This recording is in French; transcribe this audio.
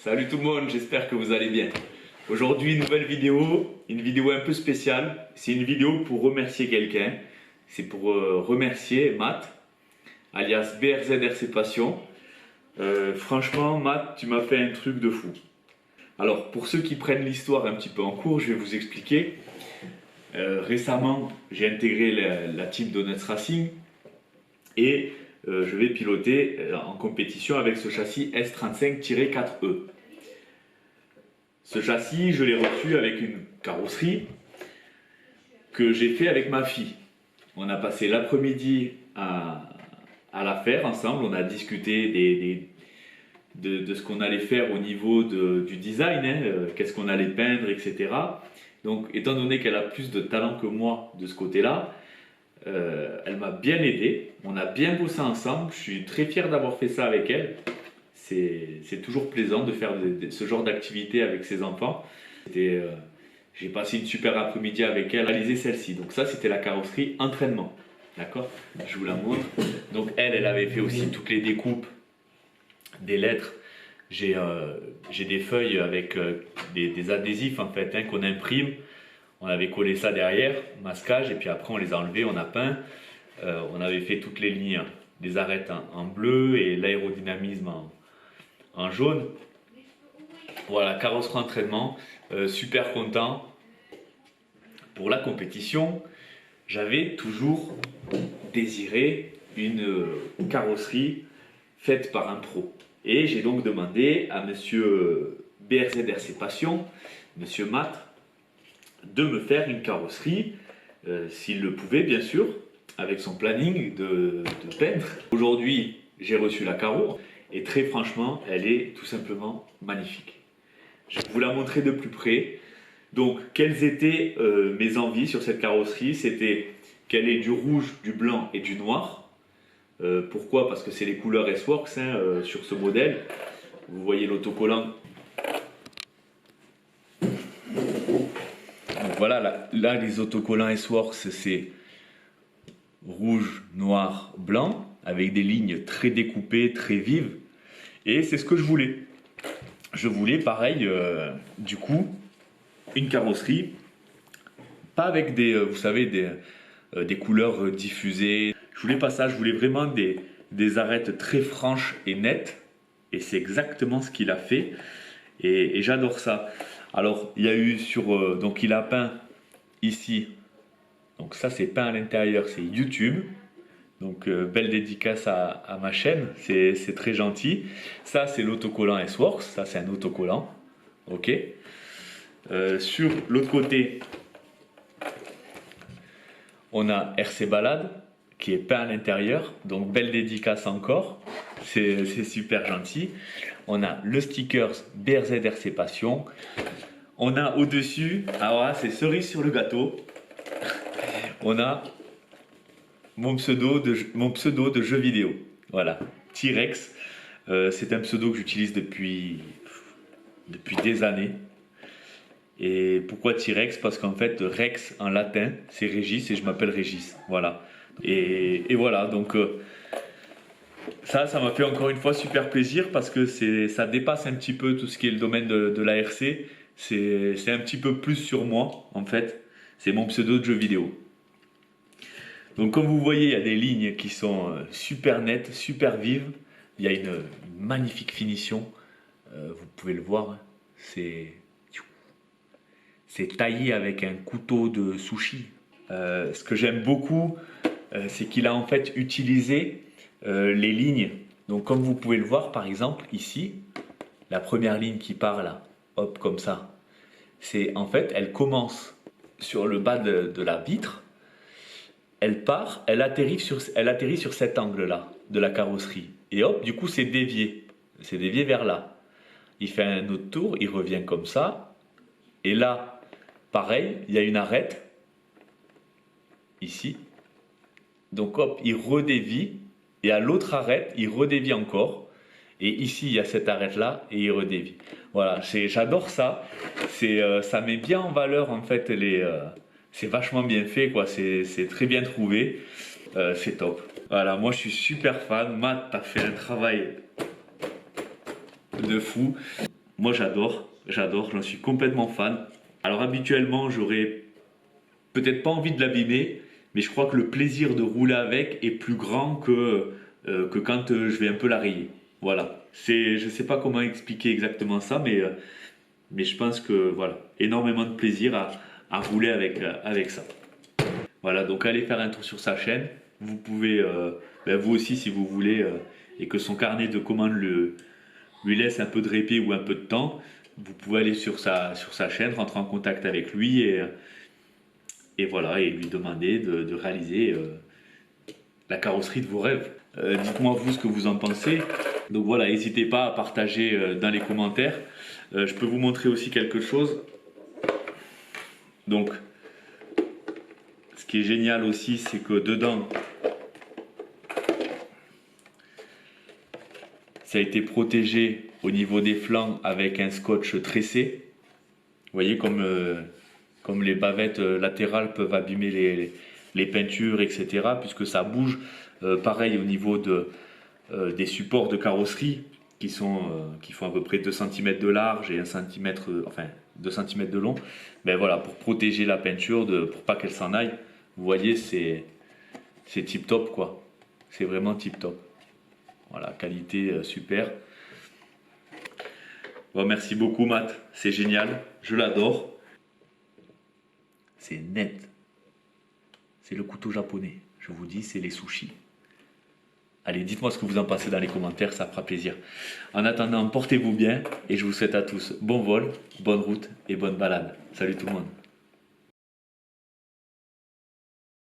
Salut tout le monde, j'espère que vous allez bien. Aujourd'hui, nouvelle vidéo, une vidéo un peu spéciale. C'est une vidéo pour remercier quelqu'un. C'est pour remercier Matt, alias BRZRC Passion. Franchement, Matt, tu m'as fait un truc de fou. Alors, pour ceux qui prennent l'histoire un petit peu en cours, je vais vous expliquer. Récemment, j'ai intégré la team Donuts Racing et je vais piloter en compétition avec ce châssis S35-4E. Ce châssis, je l'ai reçu avec une carrosserie que j'ai fait avec ma fille. On a passé l'après-midi à la faire ensemble, on a discuté de ce qu'on allait faire au niveau du design, qu'est-ce qu'on allait peindre, etc. Donc, étant donné qu'elle a plus de talent que moi de ce côté-là, elle m'a bien aidé, on a bien bossé ensemble, je suis très fier d'avoir fait ça avec elle. C'est toujours plaisant de faire ce genre d'activité avec ses enfants. J'ai passé une super après-midi avec elle à réaliser celle-ci. Donc ça, c'était la carrosserie entraînement. D'accord? Je vous la montre. Donc elle avait fait aussi toutes les découpes des lettres. J'ai des feuilles avec des adhésifs en fait, qu'on imprime. On avait collé ça derrière, masquage, et puis après on les a enlevés, on a peint. On avait fait toutes les lignes, des arêtes en bleu et l'aérodynamisme en jaune. Voilà, carrosserie entraînement, super content. Pour la compétition, j'avais toujours désiré une carrosserie faite par un pro. Et j'ai donc demandé à monsieur BRZRC Passion, monsieur Matt, de me faire une carrosserie, s'il le pouvait bien sûr, avec son planning de peindre. Aujourd'hui, j'ai reçu la carro et très franchement, elle est tout simplement magnifique. Je vais vous la montrer de plus près. Donc, quelles étaient mes envies sur cette carrosserie? C'était qu'elle ait du rouge, du blanc et du noir. Pourquoi? Parce que c'est les couleurs S-Works sur ce modèle. Vous voyez l'autocollant. Donc voilà, là les autocollants S-Works, c'est rouge, noir, blanc, avec des lignes très découpées, très vives. Et c'est ce que je voulais. Je voulais pareil, du coup, une carrosserie, pas avec vous savez, des couleurs diffusées. Je voulais pas ça, je voulais vraiment des arêtes très franches et nettes. Et c'est exactement ce qu'il a fait. Et j'adore ça. Alors, il y a eu donc il a peint ici. Donc ça, c'est peint à l'intérieur, c'est YouTube. Donc, belle dédicace à ma chaîne, c'est très gentil. Ça, c'est l'autocollant S-Works, ça, c'est un autocollant. Ok. Sur l'autre côté, on a RC Balade qui est peint à l'intérieur. Donc, belle dédicace encore. C'est super gentil. On a le stickers BRZRC Passion. On a au-dessus, alors là, c'est cerise sur le gâteau. On a mon pseudo de jeu vidéo. Voilà, T-Rex. C'est un pseudo que j'utilise depuis des années. Et pourquoi T-Rex? Parce qu'en fait, Rex en latin, c'est Régis et je m'appelle Régis. Voilà. Et voilà, donc ça m'a fait encore une fois super plaisir parce que ça dépasse un petit peu tout ce qui est le domaine de la RC. C'est un petit peu plus sur moi, en fait. C'est mon pseudo de jeu vidéo. Donc comme vous voyez, il y a des lignes qui sont super nettes, super vives. Il y a une magnifique finition. Vous pouvez le voir. Hein. C'est taillé avec un couteau de sushi. Ce que j'aime beaucoup, c'est qu'il a en fait utilisé les lignes. Donc comme vous pouvez le voir, par exemple, ici, la première ligne qui part là, hop, comme ça. C'est en fait, elle commence sur le bas de la vitre. Elle part, elle atterrit sur cet angle-là de la carrosserie. Et hop, du coup, c'est dévié. C'est dévié vers là. Il fait un autre tour, il revient comme ça. Et là, pareil, il y a une arête. Ici. Donc hop, il redévie. Et à l'autre arête, il redévie encore. Et ici, il y a cette arête-là et il redévie. Voilà, j'adore ça. Ça met bien en valeur, en fait, c'est vachement bien fait, quoi. C'est très bien trouvé. C'est top. Voilà, moi je suis super fan. Matt, t'as fait un travail de fou. Moi j'adore, j'en suis complètement fan. Alors habituellement j'aurais peut-être pas envie de l'abîmer, mais je crois que le plaisir de rouler avec est plus grand que quand je vais un peu la rayer. Voilà. Je sais pas comment expliquer exactement ça, mais je pense que voilà, énormément de plaisir à rouler avec ça. Voilà, donc allez faire un tour sur sa chaîne. Vous pouvez, vous aussi si vous voulez, et que son carnet de commandes lui laisse un peu de répit ou un peu de temps, vous pouvez aller sur sa chaîne, rentrer en contact avec lui et voilà, et lui demander de réaliser la carrosserie de vos rêves. Dites-moi vous ce que vous en pensez. Donc voilà, n'hésitez pas à partager dans les commentaires. Je peux vous montrer aussi quelque chose. Donc, ce qui est génial aussi, c'est que dedans, ça a été protégé au niveau des flancs avec un scotch tressé. Vous voyez comme les bavettes latérales peuvent abîmer les peintures, etc. Puisque ça bouge. Pareil au niveau des supports de carrosserie qui font à peu près 2 cm de large et 2 cm de long. Ben voilà, pour protéger la peinture, pour pas qu'elle s'en aille. Vous voyez, c'est tip top quoi. C'est vraiment tip top. Voilà, qualité super. Bon, merci beaucoup Matt, c'est génial, je l'adore. C'est net. C'est le couteau japonais. Je vous dis, c'est les sushis. Allez, dites-moi ce que vous en pensez dans les commentaires, ça fera plaisir. En attendant, portez-vous bien et je vous souhaite à tous bon vol, bonne route et bonne balade. Salut tout le monde.